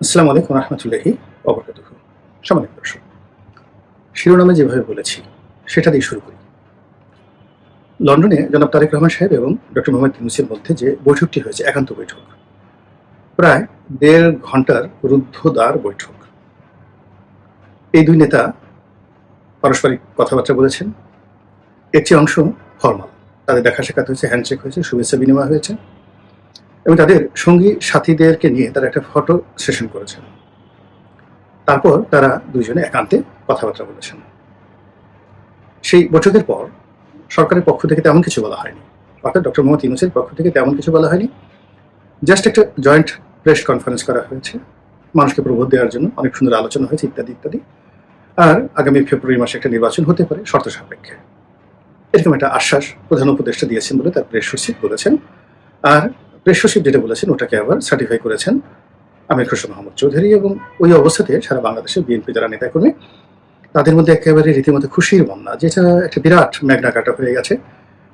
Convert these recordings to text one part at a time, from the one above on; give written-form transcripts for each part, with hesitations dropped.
আসসালামু আলাইকুম রহমতুল্লাহি ওবরাকাতুহু। সম্মানিত দর্শক, শিরোনামে যেভাবে বলেছি সেটা দিয়ে শুরু করি। লন্ডনে জনাব তারেক রহমান সাহেব এবং ডক্টর মোহাম্মদ ইউনূসের মধ্যে যে বৈঠকটি হয়েছে, একান্ত বৈঠক, প্রায় ১.৫ ঘন্টার রুদ্ধদ্বার বৈঠক। এই দুই নেতা পারস্পরিক কথাবার্তা বলেছেন। এর চেয়ে অংশ ফরমাল, তাদের দেখা সাক্ষাৎ হয়েছে, হ্যান্ডশেক হয়েছে, শুভেচ্ছা বিনিময় হয়েছে এবং তাদের সঙ্গী সাথীদেরকে নিয়ে তারা একটা ফটো সেশন করেছেন। তারপর তারা দুজনে একান্তে কথাবার্তা বলেছেন। সেই বৈঠকের পর সরকারের পক্ষ থেকে তেমন কিছু বলা হয়নি, অর্থাৎ ডক্টর মোহাম্মদ ইউনূসের পক্ষ থেকে তেমন কিছু বলা হয়নি। জাস্ট একটা জয়েন্ট প্রেস কনফারেন্স করা হয়েছে মানুষকে প্রবোধ দেওয়ার জন্য, অনেক সুন্দর আলোচনা হয়েছে ইত্যাদি ইত্যাদি। আর আগামী ফেব্রুয়ারি মাসে একটা নির্বাচন হতে পারে শর্ত সাপেক্ষে, এরকম একটা আশ্বাস প্রধান উপদেষ্টা দিয়েছেন বলে তার প্রেস সচিব বলেছেন। আর প্রেস সচিব যেটা বলেছেন ওটাকে আবার সার্টিফাই করেছেন আমির খসরু মাহমুদ চৌধুরী। এবং ওই অবস্থাতে সারা বাংলাদেশের বিএনপি যারা নেতাকর্মী, তাদের মধ্যে একেবারে রীতিমতো খুশির বন্যা, যেটা একটা বিরাট মেঘনা কাটা হয়ে গেছে।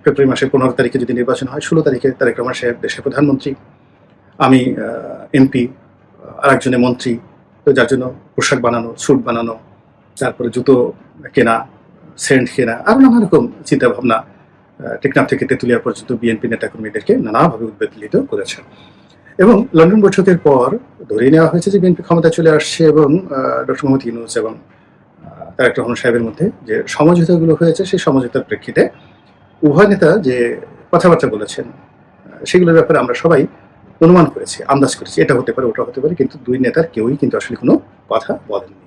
ফেব্রুয়ারি মাসের ১৫ তারিখে যদি নির্বাচন হয়, ১৬ তারিখে তারেক রহমান সাহেব দেশের প্রধানমন্ত্রী, আমি এমপি, আরেকজনে মন্ত্রী। তো যার জন্য পোশাক বানানো, স্যুট বানানো, তারপরে জুতো কেনা, সেন্ট কেনা, আরও নানা রকম চিন্তাভাবনা টেকনাফ থেকে তেঁতুলিয়া পর্যন্ত বিএনপি নেতাকর্মীদেরকে নানাভাবে উদ্বেলিত করেছে। এবং লন্ডন বৈঠকের পর ধরে নেওয়া হয়েছে যে বিএনপি ক্ষমতায় চলে আসছে এবং ডক্টর মোহাম্মদ ইউনূস এবং তারেক রহমান সাহেবের মধ্যে যে সমঝোতাগুলো হয়েছে, সেই সমঝোতার প্রেক্ষিতে উভয় নেতা যে কথাবার্তা বলেছেন সেগুলোর ব্যাপারে আমরা সবাই অনুমান করেছি, আন্দাজ করেছি, এটা হতে পারে, ওটা হতে পারে, কিন্তু দুই নেতার কেউই কিন্তু আসলে কোনো কথা বলেননি।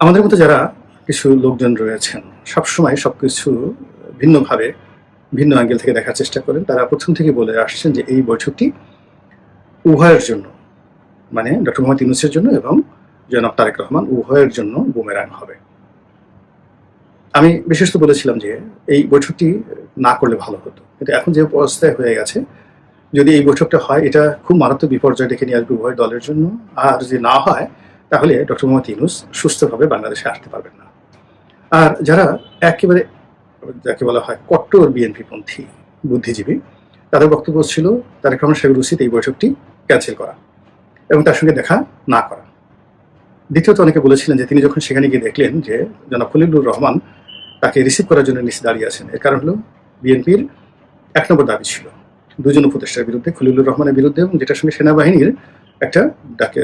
আমাদের মতো যারা কিছু লোকজন রয়েছেন, সবসময় সবকিছু ভিন্নভাবে, ভিন্ন অ্যাঙ্গেল থেকে দেখার চেষ্টা করেন। তারা প্রথম থেকে বলে আসছেন যে এই বৈঠকটি উভয়ের জন্য, মানে ডক্টর মোহাম্মদ ইউনূসের জন্য এবং জনাব তারেক রহমান উভয়ের জন্য বুমেরাং হবে। আমি বিশেষত বলেছিলাম যে এই বৈঠকটি না করলে ভালো হতো, কিন্তু এখন যে অবস্থায় হয়ে গেছে, যদি এই বৈঠকটা হয় এটা খুব মারাত্মক বিপর্যয় ডেকে নিয়ে আসবে উভয় দলের জন্য। আর যদি না হয় তাহলে ডক্টর মোহাম্মদ ইউনূস সুস্থভাবে বাংলাদেশে আসতে পারবেন না। আর যারা একেবারে, যাকে বলা হয় কট্টর বিএনপিপন্থী বুদ্ধিজীবী, তাদের বক্তব্য ছিল তারেক রহমান সাহেবের উচিত এই বৈঠকটি ক্যান্সেল করা এবং তার সঙ্গে দেখা না করা। দ্বিতীয়ত অনেকে বলেছিলেন যে তিনি যখন সেখানে গিয়ে দেখলেন যে জনাব খলিলুর রহমান তাকে রিসিভ করার জন্য নিচে দাঁড়িয়ে আছেন, এর কারণ হলো বিএনপির ১ নম্বর দাবি ছিল দুজন উপদেষ্টার বিরুদ্ধে, খলিলুর রহমানের বিরুদ্ধে, এবং যেটার সঙ্গে সেনাবাহিনীর একটা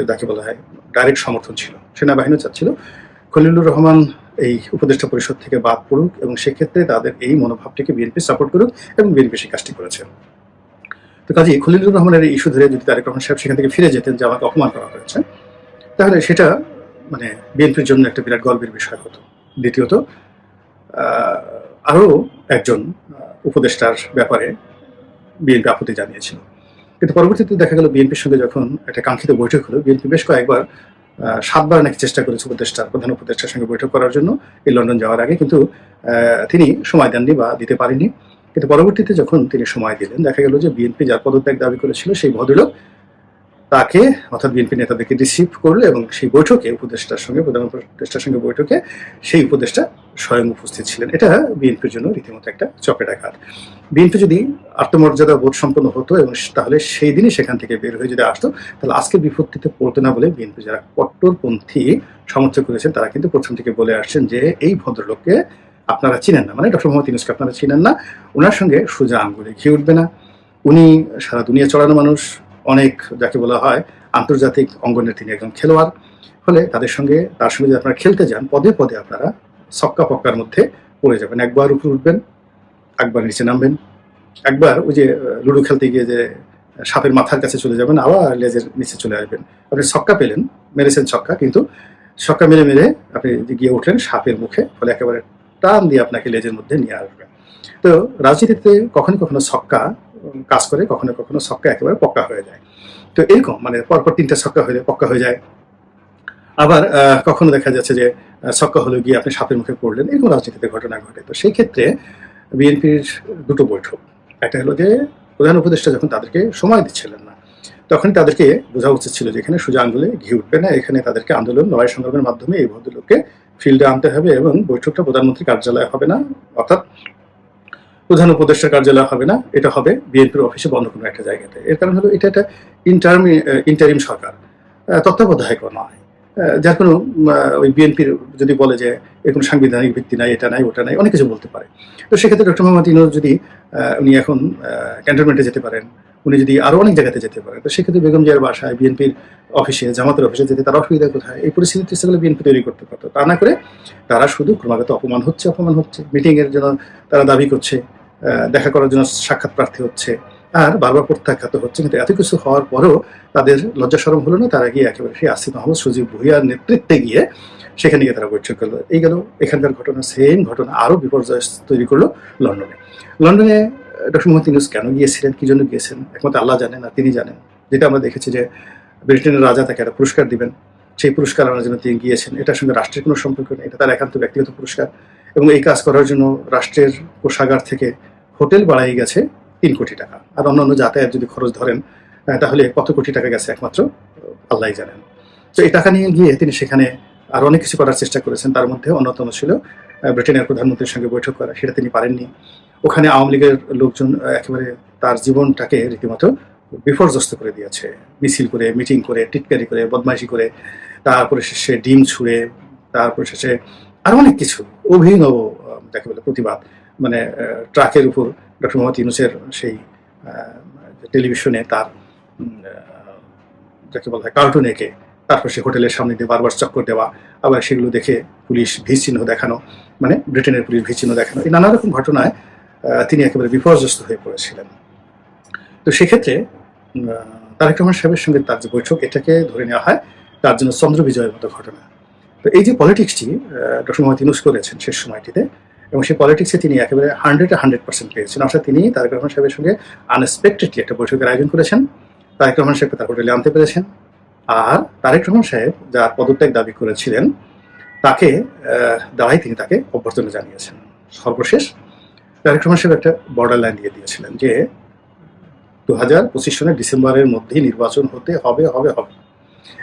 যাকে বলা হয় ডাইরেক্ট সমর্থন ছিল। সেনাবাহিনীও চাচ্ছিল খলিলুর রহমান এই উপদেষ্টা পরিষদ থেকে বাদ পড়ুক এবং সেক্ষেত্রে তাদের এই মনোভাবটিকে বিএনপি সাপোর্ট করুক, এবং বিএনপি সেই কাজটি করেছে। তো কাজেই খলিলুর রহমানের এই ইস্যু ধরে যদি তারেক রহমান সাহেব সেখান থেকে ফিরে যেতেন যে আমাকে অপমান করা হয়েছে, তাহলে সেটা মানে বিএনপির জন্য একটা বিরাট গর্বের বিষয় হতো। দ্বিতীয়ত আরও একজন উপদেষ্টার ব্যাপারে বিএনপি আপত্তি জানিয়েছিল, কিন্তু পরবর্তীতে দেখা গেল বিএনপির সঙ্গে যখন একটা কাঙ্ক্ষিত বৈঠক হলো, বিএনপি বেশ কয়েকবার ৭ বার নাকি চেষ্টা করেছে প্রধান উপদেষ্টার সঙ্গে বৈঠক করার জন্য এই লন্ডন যাওয়ার আগে, কিন্তু তিনি সময় দেননি বা দিতে পারেননি। কিন্তু পরবর্তীতে যখন তিনি সময় দিলেন, দেখা গেল যে বিএনপি যার পদত্যাগ দাবি করেছিল সেই ভদ্রলোক তাকে, অর্থাৎ বিএনপি নেতাদেরকে রিসিভ করলো এবং সেই বৈঠকে প্রধান উপদেষ্টার সঙ্গে বৈঠকে সেই উপদেষ্টা স্বয়ং উপস্থিত ছিলেন। এটা বিএনপির জন্য রীতিমতো একটা চপেট আঘাত। বিএনপি যদি আত্মমর্যাদা বোধ সম্পন্ন হতো এবং তাহলে সেই দিনই সেখান থেকে বের হয়ে যদি আসতো, তাহলে আজকে বিপত্তিতে পড়তো না বলে বিএনপি যারা কট্টরপন্থী সমর্থক করেছেন তারা কিন্তু প্রথম থেকে বলে আসছেন যে এই ভদ্রলোককে আপনারা চিনেন না, মানে ডক্টর মোহাম্মদ ইউনূসকে আপনারা চিনেন না, ওনার সঙ্গে সোজা আঙ্গুলে ঘি উঠবে না, উনি সারা দুনিয়া চড়ানো মানুষ, অনেক যাকে বলা হয় আন্তর্জাতিক অঙ্গনের তিনি একজন খেলোয়াড়। ফলে তার সঙ্গে যদি আপনারা খেলতে যান, পদে পদে আপনারা ছক্কা পক্কার মধ্যে পড়ে যাবেন। একবার উপরে উঠবেন, একবার নিচে নামবেন, একবার ওই যে লুডো খেলতে গিয়ে যে সাপের মাথার কাছে চলে যাবেন, আবার লেজের নিচে চলে আসবেন। আপনি ছক্কা পেলেন, মেরেছেন ছক্কা, কিন্তু ছক্কা মেরে মেরে আপনি গিয়ে উঠলেন সাপের মুখে, ফলে একেবারে টান দিয়ে আপনাকে লেজের মধ্যে নিয়ে আসবেন। তো রাজনীতিতে কখনো কখনো ছক্কা কাজ করে, কখনো কখনো ছক্কা একেবারে পক্কা হয়ে যায়। তো এরকম মানে পরপর ৩টা ছক্কা হলে পক্কা হয়ে যায়, আবার কখনো দেখা যাচ্ছে যে ছক্কা হলে গিয়ে আপনি সাপের মুখে পড়লেন, এরকম রাজনীতিতে ঘটনা ঘটে। তো সেই ক্ষেত্রে বিএনপির দুটো বৈঠক, একটা হলো যে প্রধান উপদেষ্টা যখন তাদেরকে সময় দিচ্ছিলেন না, তখনই তাদেরকে বোঝা উচিত ছিল যে এখানে সোজা আঙ্গুলে ঘি উঠবে না, এখানে তাদেরকে আন্দোলন লড়াই সংগ্রামের মাধ্যমে এই ভদ্রলোককে ফিল্ডে আনতে হবে এবং বৈঠকটা প্রধানমন্ত্রী কার্যালয়ে হবে না, অর্থাৎ প্রধান উপদেষ্টার কার্যালয় হবে না, এটা হবে বিএনপির অফিসে বন্ধ কোনো একটা জায়গাতে। এর কারণ হলো এটা একটা ইন্টারিম সরকার, তত্ত্বাবধায়ক নয়। যার কোনো ওই বিএনপির যদি বলে যে এর কোনো সাংবিধানিক ভিত্তি নাই, এটা নাই, ওটা নাই, অনেক কিছু বলতে পারে। তো সেক্ষেত্রে ডক্টর মোহাম্মদ ইউনূস যদি উনি এখন ক্যান্টনমেন্টে যেতে পারেন, উনি যদি আরো অনেক জায়গাতে যেতে পারেন, তো সেক্ষেত্রে বেগম জিয়ার বাসায়, বিএনপির অফিসে, জামাতের অফিসে যেতে তার অসুবিধা কোথায়? এই পরিস্থিতিতে সেগুলো বিএনপি তৈরি করতে পারতো। তা না করে তারা শুধু ক্রমাগত অপমান হচ্ছে, মিটিং এর জন্য তারা দাবি করছে, দেখা করার জন্য সাক্ষাৎ প্রার্থী হচ্ছে, আর বারবার প্রত্যাখ্যাত হচ্ছে। কিন্তু এত কিছু হওয়ার পরও তাদের লজ্জা শরম হলো না, তারা গিয়ে একেবারে সেই আসিফ মাহমুদ সজীব ভুঁইয়ার নেতৃত্বে গিয়ে সেখানে গিয়ে তারা বৈঠক করলো। এই গেল এখানকার ঘটনা। সেম ঘটনা আরো বিপর্যয় তৈরি করলো লন্ডনে ডক্টর মোহাম্মদ ইউনূস কেন গিয়েছিলেন, কি জন্য গিয়েছেন, একমাত্র আল্লাহ জানেন আর তিনি জানেন। যেটা আমরা দেখেছি যে ব্রিটেনের রাজা তাকে একটা পুরস্কার দিবেন, সেই পুরস্কার আনার জন্য তিনি গিয়েছেন। এটার সঙ্গে রাষ্ট্রের কোনো সম্পর্ক নেই, এটা তার একান্ত ব্যক্তিগত পুরস্কার। এবং এই কাজ করার জন্য রাষ্ট্রের কোষাগার থেকে হোটেল বাড়াই গেছে 3 কোটি টাকা, আর অন্যান্য যাতায়াত যদি খরচ ধরেন তাহলে কত কোটি টাকা গেছে একমাত্র আল্লাহই জানেন। তো এই টাকা নিয়ে গিয়ে তিনি সেখানে আরো অনেক কিছু করার চেষ্টা করেছেন। তার মধ্যে অন্যতম ছিল ব্রিটেনের প্রধানমন্ত্রীর সঙ্গে বৈঠক করা, সেটা তিনি পারেননি। ওখানে আওয়ামী লীগের লোকজন একেবারে তার জীবনটাকে রীতিমতো বিপর্যস্ত করে দিয়েছে, মিছিল করে, মিটিং করে, টিটকারি করে, বদমাইশি করে, তারপরে শেষে ডিম ছুঁড়ে, তারপরে শেষে আরো অনেক কিছু অভিনব যাকে বলে প্রতিবাদ, মানে ট্রাকের উপর ডক্টর মোহাম্মদ ইউনূসের সেই টেলিভিশনে তার যাকে বলা হয় কার্টুন এঁকে তারপর সে হোটেলের সামনে দিয়ে বারবার চক্কর দেওয়া, আবার সেগুলো দেখে পুলিশ ভি চিহ্ন দেখানো, মানে ব্রিটেনের পুলিশ ভি চিহ্ন দেখানো, এই নানা রকম ঘটনায় তিনি একেবারে বিপর্যস্ত হয়ে পড়েছিলেন। তো সেক্ষেত্রে তারেক রহমান সাহেবের সঙ্গে তার যে বৈঠক, এটাকে ধরে নেওয়া হয় তার জন্য চন্দ্র বিজয়ের মতো ঘটনা। তো এই যে পলিটিক্সটি ডক্টর মোহাম্মদ ইউনূস করেছেন শেষ সময়টিতে, এবং সেই পলিটিক্সে তিনি একেবারে 100% পেয়েছেন। অর্থাৎ তিনি তারেক রহমান সাহেবের সঙ্গে আনএক্সপেক্টেডলি একটা বৈঠকের আয়োজন করেছেন, তারেক রহমান সাহেবকে তার হোটেলে আনতে পেরেছেন, আর তারেক রহমান সাহেব যার পদত্যাগ দাবি করেছিলেন তাকে দ্বারাই তিনি তাকে অভ্যর্থনা জানিয়েছেন। সর্বশেষ তারেক রহমান সাহেব একটা বর্ডার লাইন দিয়ে দিয়েছিলেন যে 2025 সনের ডিসেম্বরের মধ্যেই নির্বাচন হতে হবে।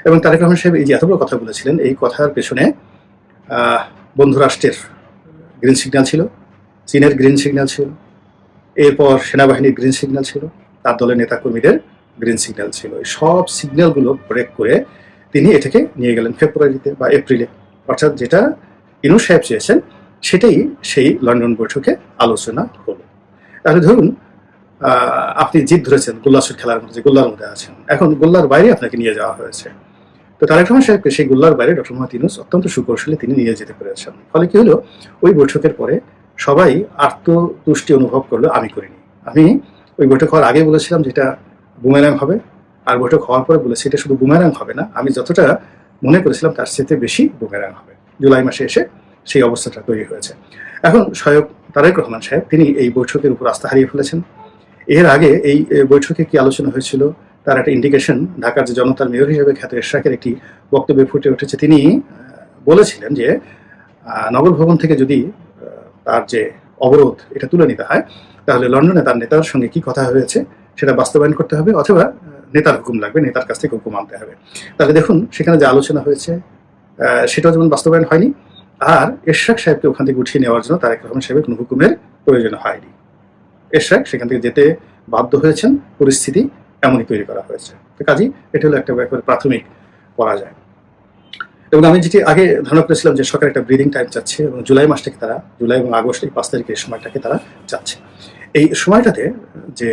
এবং তারেক রহমান সাহেব এই যে এত বড় কথা বলেছিলেন, এই কথার পেছনে বন্ধু রাষ্ট্রের গ্রিন সিগন্যাল ছিল, চীনের গ্রিন সিগন্যাল ছিল, এরপর সেনাবাহিনীর গ্রিন সিগন্যাল ছিল, তার দলের নেতাকর্মীদের গ্রিন সিগন্যাল ছিল। এই সব সিগন্যালগুলো ব্রেক করে তিনি এটাকে নিয়ে গেলেন ফেব্রুয়ারিতে বা এপ্রিলে। অর্থাৎ যেটা ইউনূস সাহেব চেয়েছেন সেটাই সেই লন্ডন বৈঠকে আলোচনা হলো। তাহলে ধরুন আপনি জিদ ধরেছেন গোল্লাছুট খেলার মধ্যে, গোল্লার মধ্যে আছেন, এখন গোল্লার বাইরে আপনাকে নিয়ে যাওয়া হয়েছে। তো তারেক রহমান সাহেবকে সেই গোল্লার বাইরে ডক্টর মোহাম্মদ ইউনূস অত্যন্ত সুকৌশলে তিনি নিয়ে যেতে পেরেছেন। ফলে কি হলো, ওই বৈঠকের পরে সবাই আত্মতুষ্টি অনুভব করলো, আমি করিনি। আমি ওই বৈঠক হওয়ার আগে বলেছিলাম যেটা বুমেরাং হবে, আর বৈঠক হওয়ার পরে বলেছি এটা শুধু বুমেরাং হবে না, আমি যতটা মনে করেছিলাম তার চেয়ে বেশি বুমেরাং হবে। জুলাই মাসে এসে সেই অবস্থাটা তৈরি হয়েছে। এখন স্বয়ং তারেক রহমান সাহেব তিনি এই বৈঠকের উপর আস্থা হারিয়ে ফেলেছেন। এর আগে এই বৈঠকে কি আলোচনা হয়েছিল তার একটা ইন্ডিকেশন ঢাকার যে জনতার মেয়র হিসেবে খ্যাত এরশাকের একটি বক্তব্যে ফুটে উঠেছে। তিনি বলেছিলেন যে নগর ভবন থেকে যদি তার যে অবরোধ এটা তুলে নিতে হয়, তাহলে লন্ডনে তার নেতার সঙ্গে কি কথা হয়েছে সেটা বাস্তবায়ন করতে হবে, অথবা নেতার হুকুম লাগবে, নেতার কাছ থেকে হুকুম আনতে হবে। তাহলে দেখুন সেখানে যে আলোচনা হয়েছে সেটাও যেমন বাস্তবায়ন হয়নি, আর এরশাক সাহেবকে ওখান থেকে উঠিয়ে নেওয়ার জন্য তারেক রহমান সাহেবের কোনো হুকুমের প্রয়োজন হয়নি। এরশাক সেখান থেকে যেতে বাধ্য হয়েছেন, পরিস্থিতি এমনই তৈরি করা হয়েছে। তো কাজেই এটা হলো একটা একেবারে প্রাথমিক পরাজয়। এবং আমি যেটি আগে ধারণা করেছিলাম যে সরকার একটা ব্রিদিং টাইম চাচ্ছে, এবং জুলাই মাসটাকে তারা, জুলাই এবং আগস্ট এই 5 তারিখের সময়টাকে তারা চাচ্ছে। এই সময়টাতে যে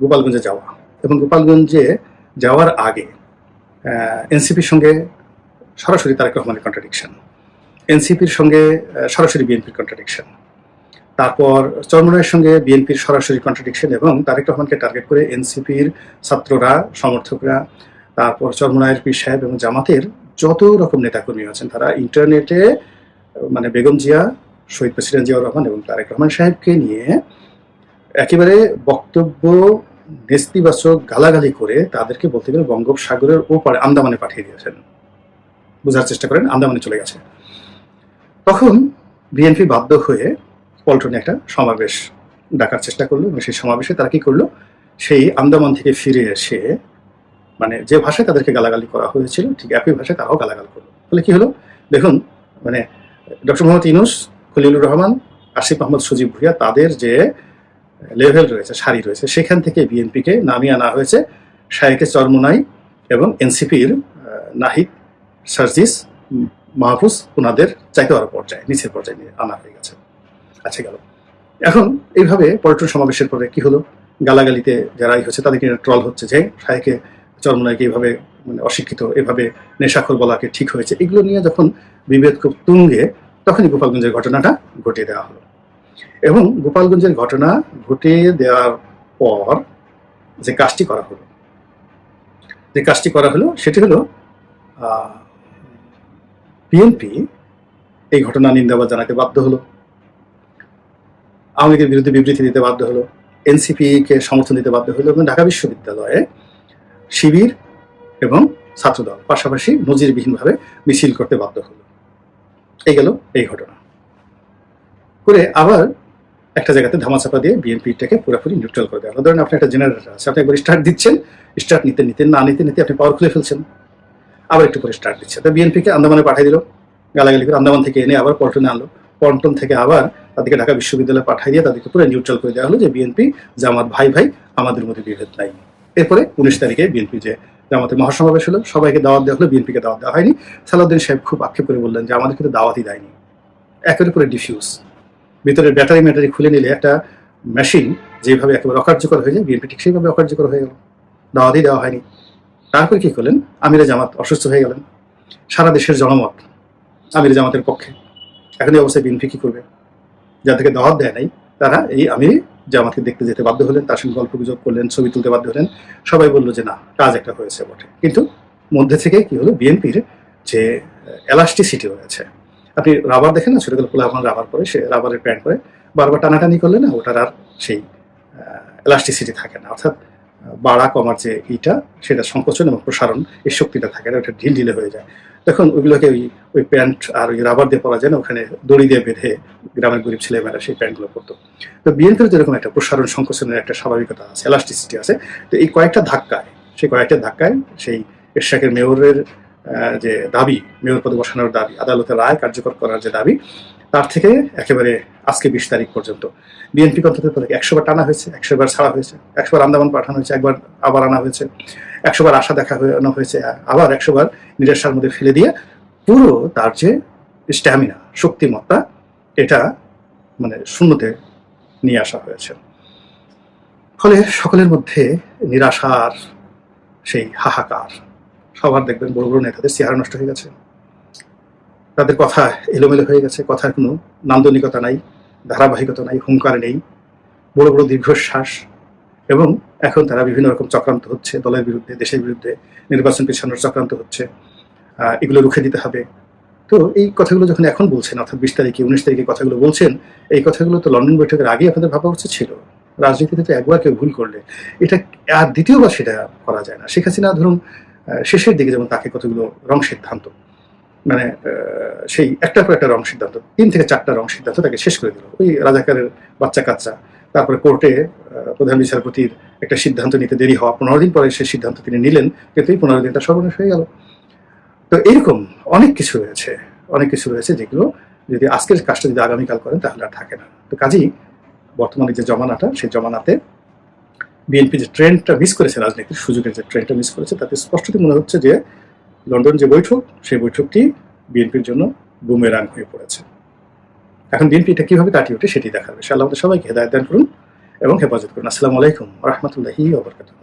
গোপালগঞ্জে যাওয়া, এবং গোপালগঞ্জে যাওয়ার আগে এনসিপির সঙ্গে সরাসরি তারেক রহমানের কন্ট্রাডিকশন, এনসিপির সঙ্গে সরাসরি বিএনপির কন্ট্রাডিকশন, তারপর চরমোনাইয়ের সঙ্গে বিএনপির সরাসরি কন্ট্রাডিকশন, এবং তারেক রহমানকে টার্গেট করে এনসিপির ছাত্ররা, সমর্থকরা, তারপর চরমোনাইয়ের পীর সাহেব এবং জামাতের যত রকম নেতাকর্মী আছেন তারা ইন্টারনেটে মানে বেগম জিয়া, শহীদ প্রেসিডেন্ট জিয়াউর রহমান এবং তারেক রহমান সাহেবকে নিয়ে একেবারে বক্তব্য নেতিবাচক গালাগালি করে তাদেরকে বলতে গেলে বঙ্গোপসাগরের ওপারে আন্দামানে পাঠিয়ে দিয়েছেন। বোঝার চেষ্টা করেন, আন্দামানে চলে গেছে। তখন বিএনপি বাধ্য হয়ে পল্টনে একটা সমাবেশ ডাকার চেষ্টা করলো, এবং সেই সমাবেশে তারা কি করলো, সেই আন্দামান থেকে ফিরে এসে মানে যে ভাষায় তাদেরকে গালাগালি করা হয়েছিল ঠিক একই ভাষায় তারাও গালাগালি করলো। ফলে কি হলো দেখুন, মানে ডক্টর মোহাম্মদ ইউনূস, খলিলুর রহমান, আসিফ মাহমুদ সজীব ভুঁইয়া তাদের যে লেভেল রয়েছে, সারি রয়েছে, সেখান থেকে বিএনপিকে নামিয়ে আনা হয়েছে শায়েকে চরমোনাই এবং এনসিপির নাহিদ, সার্জিস, মাহফুজ ওনাদের চাইতে আরো পর্যায়ে, নিচের পর্যায়ে নিয়ে আনা হয়ে গেছে। আচ্ছা, গেল। এখন এইভাবে পল্টন সমাবেশের পরে কি হলো, গালাগালিতে যারাই হচ্ছে তাদেরকে ট্রল হচ্ছে যে শায়েকে চরমোনাইকে এইভাবে মানে অশিক্ষিত, এভাবে নেশাখোর বলাকে ঠিক হয়েছে। এগুলো নিয়ে যখন বিভেদ খুব তুঙ্গে, তখনই গোপালগঞ্জের ঘটনাটা ঘটিয়ে দেওয়া হলো। এবং গোপালগঞ্জের ঘটনা ঘটিয়ে দেওয়ার পর যে কাজটি করা হলো সেটি হলো বিএনপি এই ঘটনা নিন্দাবাদ জানাতে বাধ্য হলো, আওয়ামী লীগের বিরুদ্ধে বিবৃতি দিতে বাধ্য হলো, এনসিপি-কে সমর্থন দিতে বাধ্য হলো, এবং ঢাকা বিশ্ববিদ্যালয়ে শিবির এবং ছাত্রদল পাশাপাশি নজিরবিহীনভাবে মিছিল করতে বাধ্য হলো। এই গেল এই ঘটনা। করে আবার একটা জায়গাতে ধামাচাপা দিয়ে বিএনপিটাকে পুরোপুরি নিউট্রাল করে দেওয়া। ধরেন আপনি একটা জেনারেটর আছে, আপনি একবার স্টার্ট দিচ্ছেন, স্টার্ট নিতে নিতে আপনি পাওয়ার খুলে ফেলছেন, আবার একটু করে স্টার্ট দিচ্ছে। তো বিএনপিকে আন্দামানে পাঠিয়ে দিল, গালাগালি করে আন্দামান থেকে এনে আবার পল্টনে আনলো, পল্টন থেকে আবার তাদেরকে ঢাকা বিশ্ববিদ্যালয়ে পাঠিয়ে দিয়ে তাদেরকে পুরো নিউট্রাল করে দেওয়া হলো যে বিএনপি জামাত ভাই ভাই, আমাদের মধ্যে বিভেদ নাই। এরপরে 19 তারিখে বিএনপি যে জামাতের মহাসমাবেশ হলো, সবাইকে দাওয়াত দেওয়া হলো, বিএনপিকে দাওয়াত দেওয়া হয়নি। সালাউদ্দিন সাহেব খুব আক্ষেপ করে বললেন যে আমাদের কিন্তু দাওয়াতই দেয়নি। একের উপরে ডিফিউজ, ভিতরে ব্যাটারি খুলে নিলে একটা মেশিন যেভাবে একেবারে অকার্যকর হয়ে যায়, বিএনপি ঠিক সেইভাবে অকার্যকর হয়ে গেল, দাওয়াতই দেওয়া হয়নি। তারপর কি করলেন, আমিরে জামাত অসুস্থ হয়ে গেলেন, সারা দেশের জনমত আমিরে জামাতের পক্ষে। এখন এই অবস্থায় বিএনপি কি করবে? যাদেরকে দাওয়াত দেয় নাই তারা এই আমিরে জামাতকে দেখতে যেতে বাধ্য হলেন, তার সঙ্গে গল্প গুজব করলেন, ছবি তুলতে বাধ্য হলেন। সবাই বললো যে না, কাজ একটা হয়েছে বটে। কিন্তু মধ্যে থেকে কি হলো, বিএনপির যে এলাস্টিসিটি হয়েছে, আপনি রাবার দেখেন না, ছোটগুলো পোলা এখন রাবার পরে, সে রাবারের প্যান্ট পরে বারবার টানাটানি করলে না, ওটার আর সেই এলাস্টিসিটি থাকে না, অর্থাৎ বাড়া কমার যে ইটা, সেটা সংকোচন এবং প্রসারণ, এই শক্তিটা থাকে না, ওটা ঢিলঢিলে হয়ে যায়। তখন ওইগুলোকে ওই প্যান্ট আর ওই রাবার দিয়ে পরা যায় না, ওখানে দড়ি দিয়ে বেঁধে গ্রামের গরিব ছেলেমেয়েরা সেই প্যান্টগুলো পরতো। তো বিএনপির যেরকম একটা প্রসারণ সংকোচনের একটা স্বাভাবিকতা আছে, এলাস্টিসিটি আছে। তো এই কয়েকটা ধাক্কায় সেই এরশাকের মেয়রের যে দাবি, মেয়র পদে বসানোর দাবি, আদালতের রায় কার্যকর করার যে দাবি, তার থেকে একেবারে আজকে 20 তারিখ পর্যন্ত বিএনপি অন্তত 100 বার টানা হয়েছে, 100 বার ছাড়া হয়েছে, 100 বার আন্দামান পাঠানো হয়েছে, একবার আবার আনা হয়েছে, 100 বার আশা দেখানো হয়েছে, আবার 100 বার নিরাশার মধ্যে ফেলে দিয়ে পুরো তার যে স্ট্যামিনা, শক্তিমত্তা, এটা মানে শূন্যতে নিয়ে আসা হয়েছে। ফলে সকলের মধ্যে নিরাশার সেই হাহাকার। সবার দেখবেন বড় বড় নেতাদের চেহারা নষ্ট হয়ে গেছে, তাদের কথা এলোমেলো হয়ে গেছে, কথার কোনো নান্দনিকতা নাই, ধারাবাহিকতা নাই, হুঙ্কার নেই, বড় বড় দীর্ঘশ্বাস। এবং এখন তারা বিভিন্ন রকম চক্রান্ত হচ্ছে, দলের বিরুদ্ধে, দেশের বিরুদ্ধে, নির্বাচন পিছানোর চক্রান্ত হচ্ছে, এগুলো রুখে দিতে হবে। তো এই কথাগুলো যখন এখন বলছেন, অর্থাৎ 20 তারিখে 19 তারিখে কথাগুলো বলছেন, এই কথাগুলো তো লন্ডন বৈঠকের আগে আপনাদের ভাবা উচিত ছিল। রাজনীতিতে তো একবার কেউ ভুল করলে এটা আর দ্বিতীয়বার সেটা করা যায় না। শেখ হাসিনা ধরুন শেষের দিকে যেমন তাকে কতগুলো রং সিদ্ধান্ত, মানে সেই একটার পর একটা রং সিদ্ধান্ত, 3 থেকে 4টা রং সিদ্ধান্ত তাকে শেষ করে দিল। ওই রাজাকারের বাচ্চা কাচ্চা, তারপরে কোর্টে প্রধান বিচারপতির একটা সিদ্ধান্ত নিতে দেরি হওয়া, 15 দিন পরে সেই সিদ্ধান্ত তিনি নিলেন, কিন্তু এই 15 দিনটা সর্বনাশ হয়ে গেল। তো এরকম অনেক কিছু রয়েছে যেগুলো যদি আজকের কাজটা যদি আগামীকাল করেন তাহলে আর থাকে না। তো কাজেই বর্তমানে যে জমানাটা, সেই জমানাতে বিএনপি যে ট্রেন্ডটা মিস করেছে, রাজনীতির সুযোগের যে ট্রেন্ডটা মিস করেছে, তাতে স্পষ্টতই মনে হচ্ছে যে লন্ডন যে বৈঠক, সেই বৈঠকটি বিএনপির জন্য বুমেরাং হয়ে পড়েছে। এখন বিএনপি এটা কিভাবে কাটিয়ে ওঠে সেটি দেখার বিষয়। আল্লাহ আমাদের সবাইকে হেদায়েত দান করুন এবং হেফাজত করুন। আসসালামু আলাইকুম ওয়া রাহমাতুল্লাহি ওয়া বারাকাতুহু।